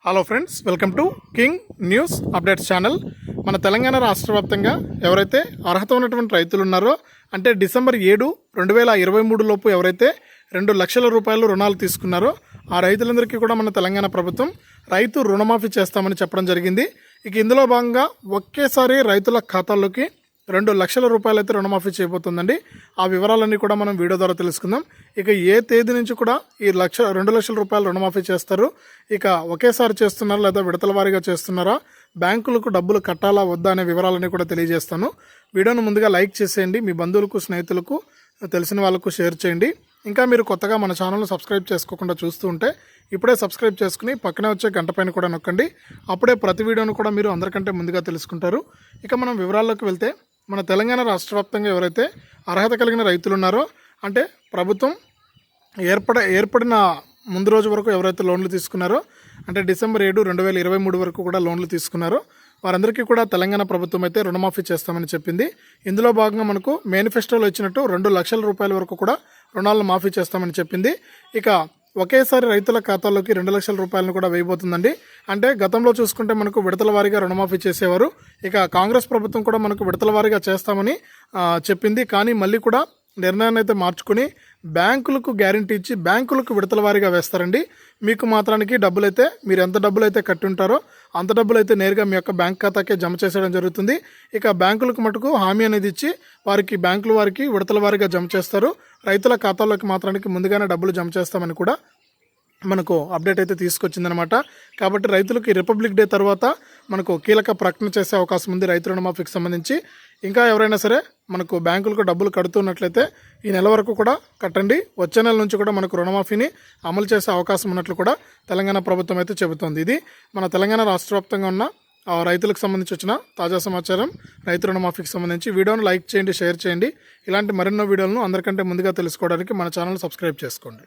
Hello friends, welcome to king news updates channel. మన తెలంగాణ రాష్ట్ర వ్యాప్తంగా ఎవరైతే అర్హత ఉన్నటువంటి రైతులు ఉన్నారో, అంటే డిసెంబర్ 7, 2023 లోపు ఎవరైతే 2 లక్షల రూపాయలు రుణాలు తీసుకున్నారో ఆ రైతులందరికీ కూడా మన తెలంగాణ ప్రభుత్వం రైతు రుణమాఫీ చేస్తామని చెప్పడం జరిగింది. ఇక ఇందులో భాగంగా ఒకేసారి రైతుల ఖాతాల్లోకి 2 లక్షల రూపాయలు అయితే రుణమాఫీ చేయబోతుందండి. ఆ వివరాలన్నీ కూడా మనం వీడియో ద్వారా తెలుసుకుందాం. ఇక ఏ తేదీ నుంచి కూడా ఈ 2 లక్షల రూపాయలు రుణమాఫీ చేస్తారు, ఇక ఒకేసారి చేస్తున్నారా లేదా విడతల వారీగా చేస్తున్నారా, బ్యాంకులకు డబ్బులు కట్టాలా వద్దా అనే వివరాలన్నీ కూడా తెలియజేస్తాను. వీడియోను ముందుగా లైక్ చేసేయండి, మీ బంధువులకు స్నేహితులకు తెలిసిన వాళ్ళకు షేర్ చేయండి. ఇంకా మీరు కొత్తగా మన ఛానల్ను సబ్స్క్రైబ్ చేసుకోకుండా చూస్తూ ఉంటే ఇప్పుడే సబ్స్క్రైబ్ చేసుకుని పక్కనే వచ్చే గంట పైన కూడా నొక్కండి. అప్పుడే ప్రతి వీడియోను కూడా మీరు అందరికంటే ముందుగా తెలుసుకుంటారు. ఇక మనం వివరాల్లోకి వెళ్తే, మన తెలంగాణ రాష్ట్ర వ్యాప్తంగా ఎవరైతే అర్హత కలిగిన రైతులు ఉన్నారో, అంటే ప్రభుత్వం ఏర్పడిన ముందు రోజు వరకు ఎవరైతే లోన్లు తీసుకున్నారో, అంటే డిసెంబర్ 7, 2023 వరకు కూడా లోన్లు తీసుకున్నారో వారందరికీ కూడా తెలంగాణ ప్రభుత్వం అయితే రుణమాఫీ చేస్తామని చెప్పింది. ఇందులో భాగంగా మనకు మేనిఫెస్టోలో ఇచ్చినట్టు 2 లక్షల రూపాయల వరకు కూడా రుణాలను మాఫీ చేస్తామని చెప్పింది. ఇక ఒకేసారి రైతుల ఖాతాల్లోకి 2 లక్షల రూపాయలను కూడా వేయబోతుందండి. అంటే గతంలో చూసుకుంటే మనకు విడతల వారీగా రుణమాఫీ చేసేవారు. ఇక కాంగ్రెస్ ప్రభుత్వం కూడా మనకు విడతల వారీగా చేస్తామని చెప్పింది. కానీ మళ్ళీ కూడా నిర్ణయాన్ని అయితే మార్చుకుని బ్యాంకులకు గ్యారంటీ ఇచ్చి బ్యాంకులకు విడతల వారీగా వేస్తారండి. మీకు మాత్రానికి డబ్బులైతే మీరు ఎంత డబ్బులు అయితే కట్టి ఉంటారో అంత డబ్బులు అయితే నేరుగా మీ యొక్క బ్యాంక్ ఖాతాకే జమ చేసేయడం జరుగుతుంది. ఇక బ్యాంకులకు మటుకు హామీ అనేది ఇచ్చి బ్యాంకుల వారికి విడతల వారీగా జమ చేస్తారు. రైతుల ఖాతాల్లోకి మాత్రానికి ముందుగానే డబ్బులు జమ చేస్తామని కూడా మనకు అప్డేట్ అయితే తీసుకొచ్చిందనమాట. కాబట్టి రైతులకి రిపబ్లిక్ డే తర్వాత మనకు కీలక ప్రకటన చేసే అవకాశం ఉంది రైతు రుణమాఫీకి సంబంధించి. ఇంకా ఎవరైనా సరే మనకు బ్యాంకులకు డబ్బులు కడుతున్నట్లయితే ఈ నెల వరకు కూడా కట్టండి. వచ్చే నెల నుంచి కూడా మనకు రుణమాఫీని అమలు చేసే అవకాశం ఉన్నట్లు కూడా తెలంగాణ ప్రభుత్వం అయితే చెబుతోంది. ఇది మన తెలంగాణ రాష్ట్ర వ్యాప్తంగా ఉన్న రైతులకు సంబంధించి వచ్చిన తాజా సమాచారం. రైతు రుణమాఫీకి సంబంధించి వీడియోను లైక్ చేయండి, షేర్ చేయండి. ఇలాంటి మరెన్నో వీడియోలను అందరికంటే ముందుగా తెలుసుకోవడానికి మన ఛానల్ సబ్స్క్రైబ్ చేసుకోండి.